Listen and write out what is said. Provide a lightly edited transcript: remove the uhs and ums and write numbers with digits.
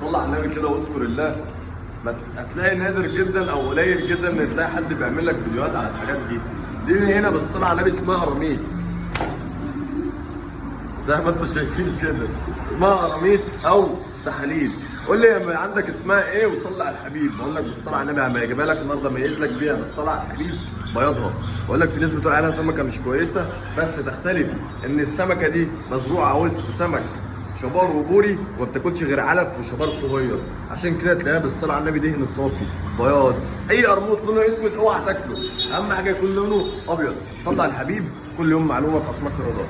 صلي على النبي كده واذكر الله. هتلاقي نادر جدا او قليل جدا ان تلاقي حد بيعمل لك فيديوهات على الحاجات دي. دي هنا بالصلاه على النبي اسمها رميت، زي ما انتم شايفين كده اسمها رميت او سحاليب. قول لي يا عندك اسمها ايه وصلي على الحبيب. بقول لك بالصلاه على النبي هبقى اجيبها لك النهارده اميز لك بيها بالصلاه على الحبيب بياضها. بقول لك في ناس بتقول عليها سمكه مش كويسه، بس تختلف ان السمكه دي مزروعه وسط سمك شبار وبوري وما بتاكلش غير علف وشبار صغير، عشان كده تلاقيها بالصلاه على النبي دهن صافي بياض. اي قرموط لونه اسود اوعى تاكله، اهم حاجه يكون لونه ابيض. صلي على الحبيب. كل يوم معلومه في اسماك الرضا.